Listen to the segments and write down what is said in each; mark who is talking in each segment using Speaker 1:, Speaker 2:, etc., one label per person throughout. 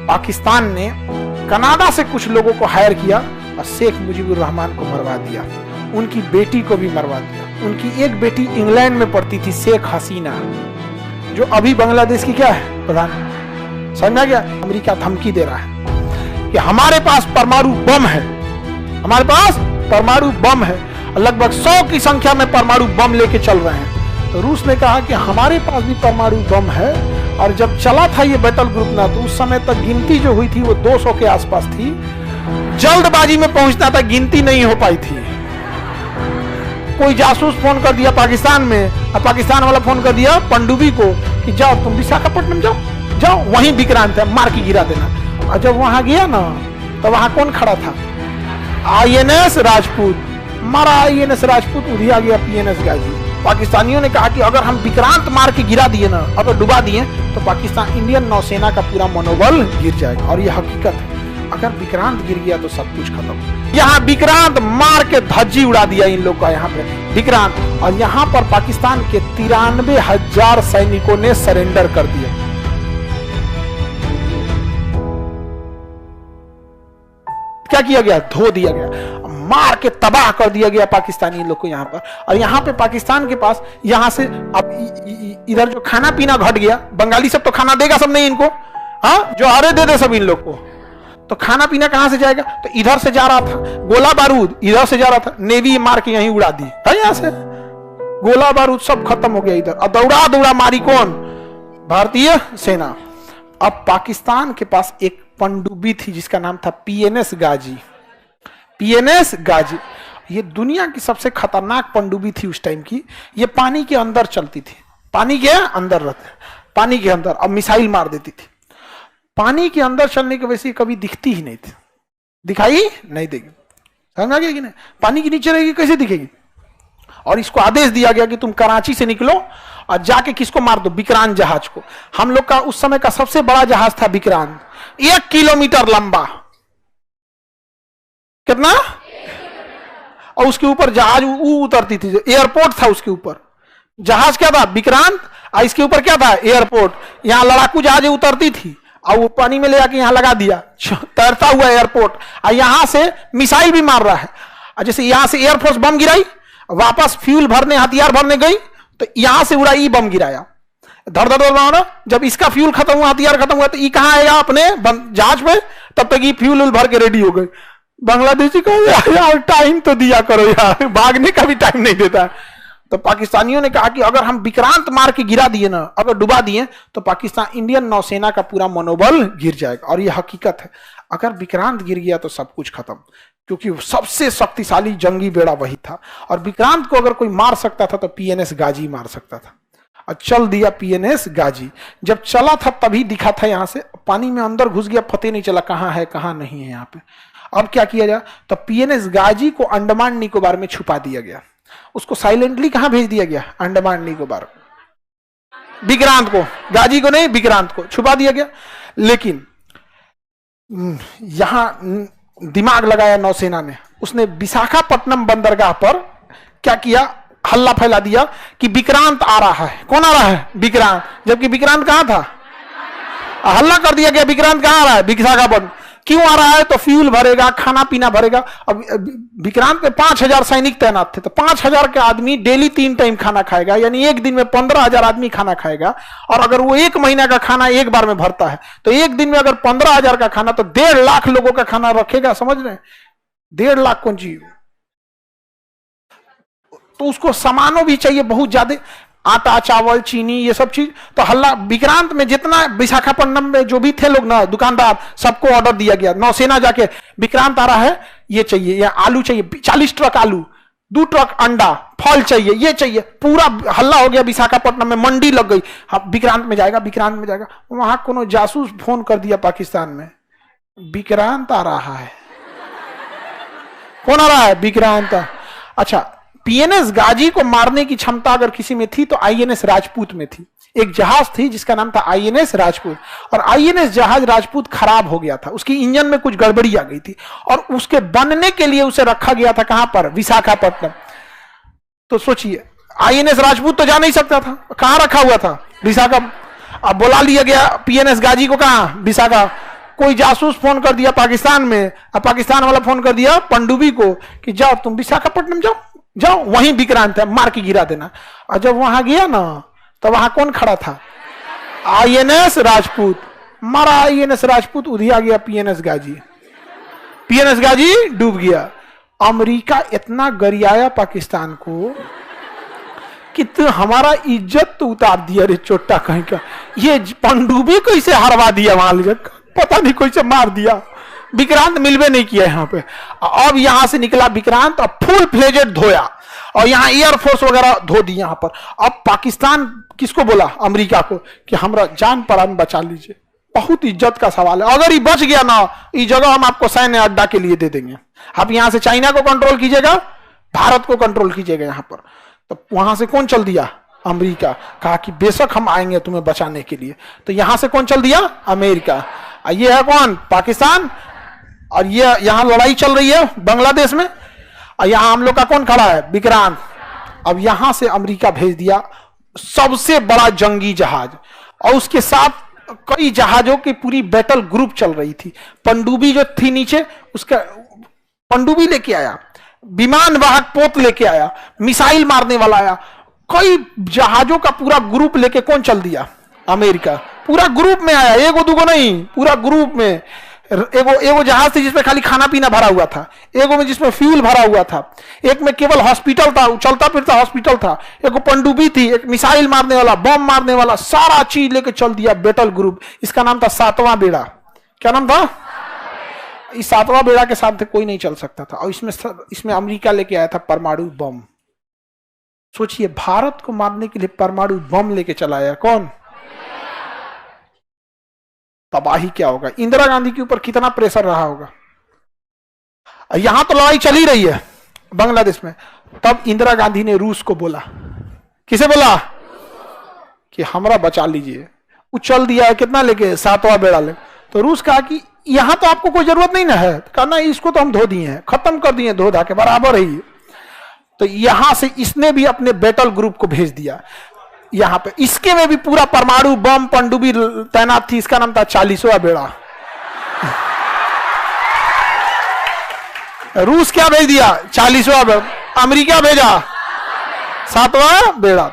Speaker 1: पाकिस्तान ने कनाडा से कुछ लोगों को हायर किया और शेख मुजीबुर रहमान को मरवा दिया, उनकी बेटी को भी मरवा दिया। उनकी एक बेटी इंग्लैंड में पढ़ती थी, शेख हसीना, जो अभी बांग्लादेश की क्या है प्रधान, समझ गया। अमेरिका धमकी दे रहा है कि हमारे पास परमाणु बम है, हमारे पास परमाणु बम है, लगभग 100 की संख्या में परमाणु बम लेके चल रहे हैं। तो रूस ने कहा कि हमारे पास भी परमाणु बम है, और जब चला था ये बैटल ग्रुप ना, तो उस समय तक गिनती जो हुई थी वो 200 के आसपास थी। जल्दबाजी में पहुंचना था, गिनती नहीं हो पाई थी। कोई जासूस फोन कर दिया पाकिस्तान में, और पाकिस्तान वाला फोन कर दिया पनडुब्बी को कि जाओ तुम विशाखापट्टनम जाओ, जाओ वहीं विक्रांत है, मार के गिरा देना। और जब वहां गया ना, तो वहां कौन खड़ा था? INS राजपूत। मारा INS राजपूत, उधिया गया PNS गाजी। पाकिस्तानियों ने कहा कि अगर हम विक्रांत मार के गिरा दिए ना, अगर डुबा दिए, तो पाकिस्तान इंडियन नौसेना का पूरा मनोबल गिर जाएगा। और यह हकीकत है, अगर विक्रांत गिर गया तो सब कुछ खत्म। यहाँ विक्रांत मार के धज्जी उड़ा दिया इन लोग का, यहाँ पे विक्रांत। और यहाँ पर पाकिस्तान के 93,000 सैनिकों ने सरेंडर कर दिया। क्या किया गया? धो दिया गया, मार के तबाह कर दिया गया पाकिस्तानी लोग को यहाँ पर। और यहाँ पे पाकिस्तान के पास यहाँ से अब इधर जो खाना पीना घट गया, बंगाली सब तो खाना देगा सब नहीं इनको, हाँ जो अरे दे दे सब इन लोग को, तो खाना पीना कहां से जाएगा? तो इधर से जा रहा था गोला बारूद, इधर से जा रहा था, नेवी मार के यहीं उड़ा दी है। यहाँ से गोला बारूद सब खत्म हो गया इधर। और दौड़ा दौड़ा मारी कौन? भारतीय सेना। अब पाकिस्तान के पास एक पनडुब्बी थी जिसका नाम था PNS गाजी। PNS गाजी ये दुनिया की सबसे खतरनाक पनडुब्बी थी उस टाइम की। ये पानी के अंदर चलती थी, पानी के अंदर रहते, पानी के अंदर, अब मिसाइल मार देती थी। पानी के अंदर चलने की वजह से कभी दिखती ही नहीं थी, दिखाई नहीं देगी, समझ गया कि नहीं? पानी के नीचे रहेगी कैसे दिखेगी? और इसको आदेश दिया गया कि तुम कराची से निकलो और जाके किसको मार दो? विक्रांत जहाज को। हम लोग का उस समय का सबसे बड़ा जहाज था विक्रांत, 1 किलोमीटर लंबा। कितना? और उसके ऊपर जहाज उतरती थी, एयरपोर्ट था उसके ऊपर। जहाज क्या था? विक्रांत। और इसके ऊपर क्या था? एयरपोर्ट। यहां लड़ाकू जहाज उतरती थी और वो पानी में ले जाके यहां लगा दिया, तैरता हुआ एयरपोर्ट। और यहां से मिसाइल भी मार रहा है। और जैसे यहां से एयरफोर्स बम गिराई, वापस फ्यूल भरने, हथियार भरने गई, तो यहां से उड़ाई बम गिराया, धड़ धड़ धड़। जब इसका फ्यूल खत्म हुआ, हथियार खत्म हुआ, तो ये कहां आएगा? अपने जहाज पे। तब तक ये फ्यूल भर के रेडी हो गई। बांग्लादेशी को यार टाइम तो दिया करो यार, भागने का भी टाइम नहीं देता। तो पाकिस्तानियों ने कहा कि अगर हम विक्रांत मार के गिरा दिए ना, अगर डुबा दिए, तो पाकिस्तान इंडियन नौसेना का पूरा मनोबल गिर जाएगा। और यह हकीकत है, अगर विक्रांत गिर गया तो सब कुछ खत्म, क्योंकि सबसे शक्तिशाली जंगी बेड़ा वही था। और विक्रांत को अगर कोई मार सकता था तो PNS गाजी मार सकता था। और चल दिया PNS गाजी। जब चला था तभी दिखा था, यहां से पानी में अंदर घुस गया, पता नहीं चला कहां है कहां नहीं है यहाँ पे। अब क्या किया जाए? तो PNS गाजी को अंडमान निकोबार में छुपा दिया गया। उसको साइलेंटली कहां भेज दिया गया? अंडमान निकोबार। विक्रांत को, गाजी को नहीं, विक्रांत को छुपा दिया गया। लेकिन यहां दिमाग लगाया नौसेना ने। उसने विशाखापट्टनम बंदरगाह पर क्या किया? हल्ला फैला दिया कि विक्रांत आ रहा है। कौन आ रहा है? विक्रांत। जबकि विक्रांत कहां था? हल्ला कर दिया गया विक्रांत कहां आ रहा है? विशाखापट्टनम। क्यों आ रहा है? तो फ्यूल भरेगा, खाना पीना भरेगा। अब विक्रांत पे 5,000 सैनिक तैनात थे, तो 5,000 के आदमी डेली 3 टाइम खाना खाएगा, यानी एक दिन में 15,000 आदमी खाना खाएगा। और अगर वो 1 महीना का खाना एक बार में भरता है, तो एक दिन में अगर 15,000 का खाना, तो 1.5 लाख लोगों का खाना रखेगा। समझ रहे हैं? 1.5 लाख कौन चीज? तो उसको सामानों भी चाहिए बहुत ज्यादा, आटा, चावल, चीनी, ये सब चीज। तो हल्ला विक्रांत में जितना विशाखापट्टनम में जो भी थे लोग ना, दुकानदार, सबको ऑर्डर दिया गया। नौसेना जाके विक्रांत आ रहा है, ये चाहिए, या आलू चाहिए 40 ट्रक आलू, 2 ट्रक अंडा, फल चाहिए, ये चाहिए। पूरा हल्ला हो गया विशाखापट्टनम में, मंडी लग गई। विक्रांत में जाएगा, विक्रांत में जाएगा। वहां कोनो जासूस फोन कर दिया पाकिस्तान में, विक्रांत आ रहा है। कौन आ रहा है? विक्रांत। अच्छा, PNS गाजी को मारने की क्षमता अगर किसी में थी तो INS राजपूत में थी। एक जहाज थी जिसका नाम था INS राजपूत, और INS जहाज राजपूत खराब हो गया था, उसकी इंजन में कुछ गड़बड़ी आ गई थी, और उसके बनने के लिए उसे रखा गया था कहां पर? विशाखापट्टनम। तो सोचिए, INS राजपूत तो जा नहीं सकता था, कहां रखा हुआ था? विशाखा। अब बुला लिया गया PNS गाजी को, कहां? विशाखा। कोई जासूस फोन कर दिया पाकिस्तान में, और पाकिस्तान वाला फोन कर दिया पनडुब्बी को कि जाओ तुम विशाखापट्टनम जाओ, जाओ वहीं विक्रांत है, मार के गिरा देना। और जब वहां गया ना तो वहां कौन खड़ा था? INS राजपूत। मारा INS राजपूत, उधिया गया PNS गाजी। PNS गाजी डूब गया। अमेरिका इतना गरियाया पाकिस्तान को कि तो हमारा इज्जत तो उतार दिया रे चोट्टा कहीं का। ये पनडुब्बी कैसे हरवा दिया वहां, पता नहीं कैसे मार दिया। विक्रांत मिलवे नहीं किया यहाँ पे। अब यहां से निकला विक्रांत और फुल फ्लेजेड धोया, और यहाँ एयरफोर्स वगैरह धो दी यहाँ पर। अब पाकिस्तान किसको बोला? अमेरिका को कि हमरा जान प्राण बचा लीजिए। बहुत इज्जत का सवाल है। अगर ये बच गया ना, ये जगह हम आपको सैन्य अड्डा के लिए दे देंगे। आप यहां से चाइना को कंट्रोल कीजिएगा, भारत को कंट्रोल कीजिएगा यहां पर। तो वहां से कौन चल दिया? अमेरिका। कहा कि बेशक हम आएंगे तुम्हें बचाने के लिए। तो यहां से कौन चल दिया? अमेरिका। ये है कौन? पाकिस्तान। और ये यहां लड़ाई चल रही है बांग्लादेश में, और यहां हम लोग का कौन खड़ा है? विक्रांत। अब यहां से अमेरिका भेज दिया सबसे बड़ा जंगी जहाज, और उसके साथ कई जहाजों की पूरी बैटल ग्रुप चल रही थी। पनडुब्बी जो थी नीचे, उसका पनडुब्बी लेके आया, विमान वाहक पोत लेके आया, मिसाइल मारने वाला आया, कई जहाजों का पूरा ग्रुप लेके कौन चल दिया? अमेरिका। पूरा ग्रुप में आया, एगो दुगो नहीं, पूरा ग्रुप में। एगो जहाज थी जिसमें खाली खाना पीना भरा हुआ था, एगो में जिसमें फ्यूल भरा हुआ था, एक में केवल हॉस्पिटल था, चलता फिरता हॉस्पिटल था, एगो पनडुब्बी थी, एक मिसाइल मारने वाला, बम मारने वाला, सारा चीज लेके चल दिया बैटल ग्रुप। इसका नाम था 7वां बेड़ा। क्या नाम था? इस 7वां बेड़ा के साथ कोई नहीं चल सकता था। और इसमें अमेरिका लेके आया था परमाणु बम। सोचिए, भारत को मारने के लिए परमाणु बम लेके चला आया कौन? तबाही क्या होगा? इंदिरा गांधी के ऊपर कितना प्रेशर रहा होगा। यहां तो लड़ाई चल ही रही है बांग्लादेश में। तब इंदिरा गांधी ने रूस को बोला। किसे बोला? कि हमरा बचा लीजिए। वो चल दिया है कितना लेके? 7वां बेड़ा ले। तो रूस कहा कि यहां तो आपको कोई जरूरत नहीं ना है। कहा ना, इसको तो हम धो दिए हैं, खत्म कर दिए, धो धा के बराबर है। तो यहां से इसने भी अपने बैटल ग्रुप को भेज दिया यहां पे। इसके में भी पूरा परमाणु बम पनडुब्बी तैनात थी। इसका नाम था 40वां बेड़ा। रूस क्या भेज दिया? 40वां बेड़ा। अमेरिका भेजा 7वां बेड़ा।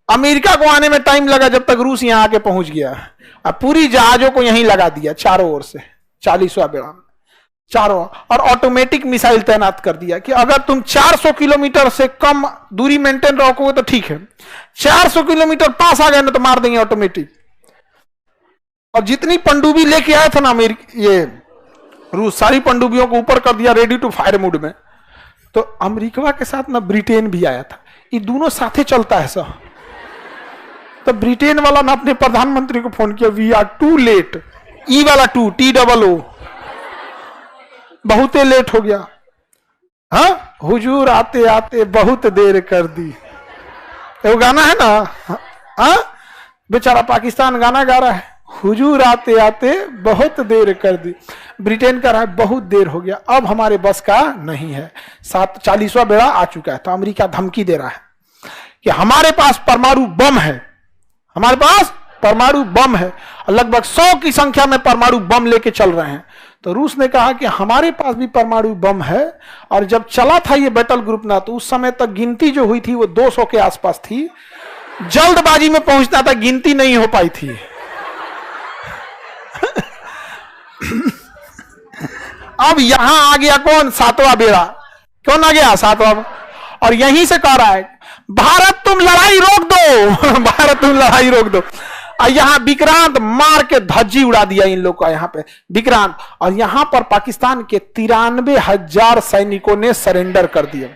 Speaker 1: अमेरिका को आने में टाइम लगा, जब तक रूस यहां आके पहुंच गया। अब पूरी जहाजों को यहीं लगा दिया चारों ओर से, 40वां बेड़ा चारों, और ऑटोमेटिक मिसाइल तैनात कर दिया कि अगर तुम 400 किलोमीटर से कम दूरी मेंटेन रखोगे तो ठीक है, 400 किलोमीटर पास आ गए ना तो मार देंगे ऑटोमेटिक। और जितनी पनडुब्बी लेके आया था ना ये रूस, सारी पनडुब्बियों को ऊपर कर दिया रेडी टू फायर मोड में। तो अमेरिका के साथ ना ब्रिटेन भी आया था। ये दोनों साथे चलता है सर। तो ब्रिटेन वाला ना अपने प्रधानमंत्री को फोन किया, वी आर टू लेट। ई वाला टू, TOO, बहुत लेट हो गया। हाँ, हुजूर आते आते बहुत देर कर दी। वो गाना है ना, हाँ, बेचारा पाकिस्तान गाना गा रहा है, हुजूर आते आते बहुत देर कर दी। ब्रिटेन कह रहा है बहुत देर हो गया, अब हमारे बस का नहीं है। 40वां बेड़ा आ चुका है। तो अमेरिका धमकी दे रहा है कि हमारे पास परमाणु बम है, हमारे पास परमाणु बम है, लगभग 100 की संख्या में परमाणु बम लेके चल रहे हैं। तो रूस ने कहा कि हमारे पास भी परमाणु बम है। और जब चला था ये बैटल ग्रुप ना, तो उस समय तक गिनती जो हुई थी वो 200 के आसपास थी। जल्दबाजी में पहुंचना था, गिनती नहीं हो पाई थी। अब यहां आ गया कौन? 7वां बेड़ा। कौन आ गया? 7वां। और यहीं से कह रहा है, भारत तुम लड़ाई रोक दो, भारत तुम लड़ाई रोक दो। और यहां विक्रांत मार के धज्जी उड़ा दिया इन लोग का यहां पे विक्रांत। और यहां पर पाकिस्तान के 93,000 सैनिकों ने सरेंडर कर दिया।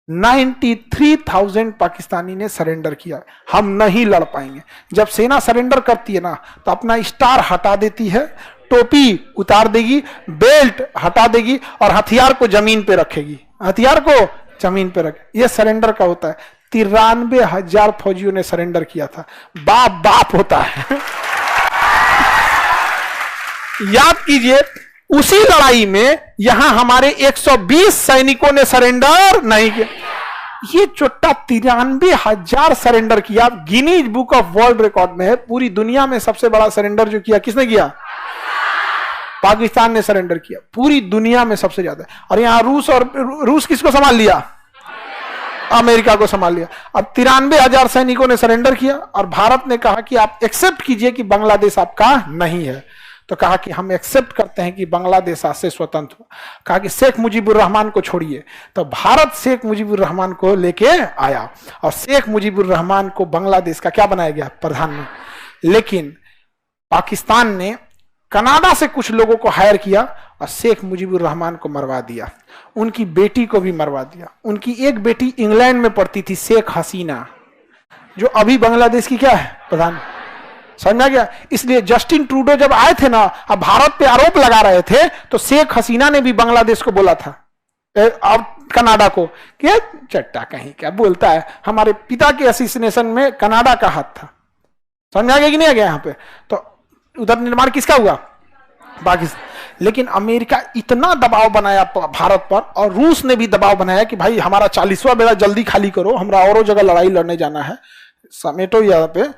Speaker 1: 93,000 पाकिस्तानी ने सरेंडर किया। हम नहीं लड़ पाएंगे। जब सेना सरेंडर करती है ना, तो अपना स्टार हटा देती है, टोपी उतार देगी, बेल्ट हटा देगी, और हथियार को जमीन पे रखेगी। हथियार को जमीन पे रखे, यह सरेंडर का होता है। 93,000 फौजियों ने सरेंडर किया था। बाप बाप होता है। याद कीजिए, उसी लड़ाई में यहां हमारे 120 सैनिकों ने सरेंडर नहीं किया। ये चुट्टा 93,000 सरेंडर किया। Guinness book of world record में है। पूरी दुनिया में सबसे बड़ा सरेंडर जो किया, किसने किया? पाकिस्तान ने सरेंडर किया, पूरी दुनिया में सबसे ज्यादा। और यहाँ रूस किसको संभाल लिया? अमेरिका को संभाल लिया। अब 93,000 सैनिकों ने सरेंडर किया और भारत ने कहा कि आप एक्सेप्ट कीजिए कि बांग्लादेश आपका नहीं है। तो कहा कि हम एक्सेप्ट करते हैं कि बांग्लादेश आज से स्वतंत्र हो। कहा कि शेख मुजीबुर रहमान को छोड़िए। तो भारत शेख मुजीबुर रहमान को लेके आया और शेख मुजीबुर रहमान को बांग्लादेश का क्या बनाया गया? प्रधानमंत्री। लेकिन पाकिस्तान ने कनाडा से कुछ लोगों को हायर किया और शेख मुजीबुर रहमान को मरवा दिया, उनकी बेटी को भी मरवा दिया। उनकी एक बेटी इंग्लैंड में पढ़ती थी, शेख हसीना, जो अभी बांग्लादेश की क्या है? प्रधान। समझा गया? इसलिए जस्टिन ट्रूडो जब आए थे ना, अब भारत पे आरोप लगा रहे थे, तो शेख हसीना ने भी बांग्लादेश को बोला था और कनाडा को कि चट्टा कहीं क्या बोलता है, हमारे पिता के असिस्नेशन में कनाडा का हाथ था। समझा गया कि नहीं आ गया? यहाँ पे तो उधर निर्माण किसका हुआ? पाकिस्तान। लेकिन अमेरिका इतना दबाव बनाया भारत पर, और रूस ने भी दबाव बनाया कि भाई हमारा 40वां बेड़ा जल्दी खाली करो, हमरा औरों जगह लड़ाई लड़ने जाना है, समेटो यहाँ पे।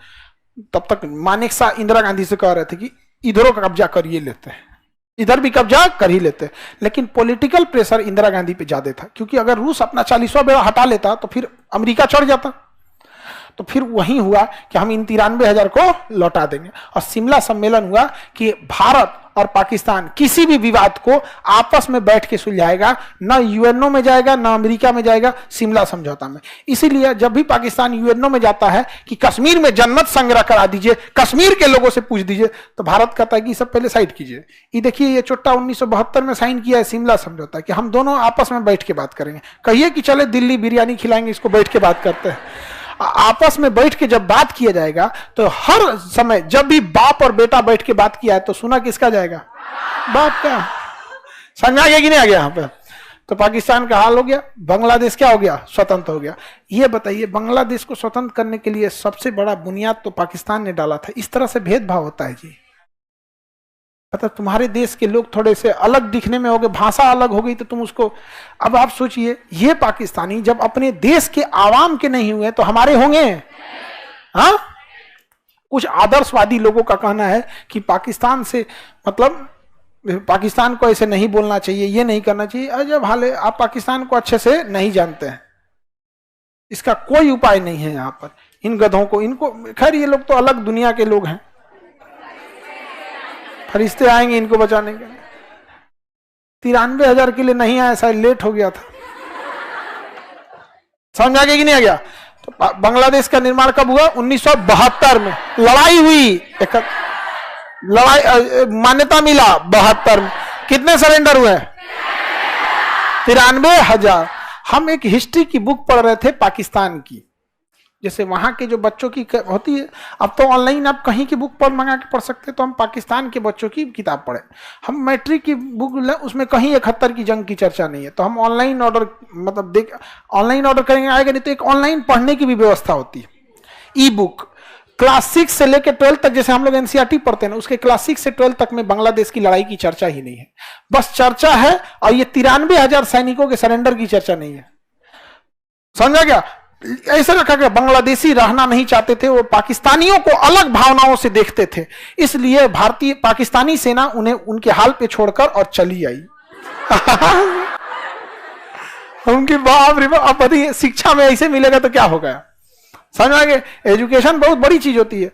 Speaker 1: तब तक मानेकशॉ इंदिरा गांधी से कह रहे थे कि इधरों का कब्जा करिए लेते हैं, इधर भी कब्जा कर ही लेते हैं। लेकिन पॉलिटिकल प्रेशर इंदिरा गांधी पे ज्यादा था, क्योंकि अगर रूस अपना 40वां बेड़ा हटा लेता तो फिर अमेरिका चढ़ जाता। तो फिर वही हुआ कि हम इन 93,000 को लौटा देंगे। और शिमला सम्मेलन हुआ कि भारत और पाकिस्तान किसी भी विवाद को आपस में बैठ के सुलझाएगा, ना यूएनओ में जाएगा ना अमेरिका में जाएगा, शिमला समझौता में। इसीलिए जब भी पाकिस्तान यूएनओ में जाता है कि कश्मीर में जन्नत संग्रह करा दीजिए, कश्मीर के लोगों से पूछ दीजिए, तो भारत कहता है कि सब पहले साइड कीजिए। ये देखिए, ये चोट्टा 1972 में साइन किया है शिमला समझौता कि हम दोनों आपस में बैठ के बात करेंगे। कहिए कि चले दिल्ली बिरयानी खिलाएंगे, इसको बैठ के बात करते हैं। आपस में बैठ के जब बात किया जाएगा तो हर समय जब भी बाप और बेटा बैठ के बात किया है तो सुना किसका जाएगा? बाप का। समझ आ गया कि नहीं आ गया? यहाँ पे तो पाकिस्तान का हाल हो गया, बांग्लादेश क्या हो गया? स्वतंत्र हो गया। ये बताइए, बांग्लादेश को स्वतंत्र करने के लिए सबसे बड़ा बुनियाद तो पाकिस्तान ने डाला था। इस तरह से भेदभाव होता है जी। मतलब तुम्हारे देश के लोग थोड़े से अलग दिखने में हो गए, भाषा अलग हो गई तो तुम उसको। अब आप सोचिए, ये पाकिस्तानी जब अपने देश के आवाम के नहीं हुए तो हमारे होंगे? हाँ, कुछ आदर्शवादी लोगों का कहना है कि पाकिस्तान से मतलब पाकिस्तान को ऐसे नहीं बोलना चाहिए, ये नहीं करना चाहिए। अजब हाल है, आप पाकिस्तान को अच्छे से नहीं जानते हैं। इसका कोई उपाय नहीं है यहाँ पर। इन गधों को, इनको, खैर ये लोग तो अलग दुनिया के लोग हैं, फरिश्ते आएंगे इनको बचाने के लिए। 93,000 के लिए नहीं आया, शायद लेट हो गया था। समझ आ गया कि नहीं आ गया? तो बांग्लादेश का निर्माण कब हुआ? 1972 में लड़ाई हुई, लड़ाई मान्यता मिला 72 में। कितने सरेंडर हुए? 93,000। हम एक हिस्ट्री की बुक पढ़ रहे थे पाकिस्तान की, जैसे वहां के जो बच्चों की होती है, अब तो ऑनलाइन आप कहीं की बुक पर मंगा के पढ़ सकते हैं। तो हम पाकिस्तान के बच्चों की किताब पढ़े, हम मैट्रिक की बुक लें, उसमें कहीं 71 की जंग की चर्चा नहीं है। तो हम ऑनलाइन ऑर्डर, मतलब ऑनलाइन ऑर्डर करेंगे, आएगा नहीं तो एक ऑनलाइन पढ़ने की भी व्यवस्था होती है, ई बुक। क्लास 6 से लेकर 12 तक, जैसे हम लोग एनसीईआरटी पढ़ते हैं ना, उसके क्लास 6 से 12 तक में बांग्लादेश की लड़ाई की चर्चा ही नहीं है। बस चर्चा है, और ये 93,000 सैनिकों के सरेंडर की चर्चा नहीं है। समझा गया? ऐसे रखा गया, बांग्लादेशी रहना नहीं चाहते थे, वो पाकिस्तानियों को अलग भावनाओं से देखते थे, इसलिए भारतीय पाकिस्तानी सेना उन्हें उनके हाल पे छोड़कर और चली आई। उनकी बाप रे बाप। अब शिक्षा में ऐसे मिलेगा तो क्या होगा? समझ आ गया? एजुकेशन बहुत बड़ी चीज होती है।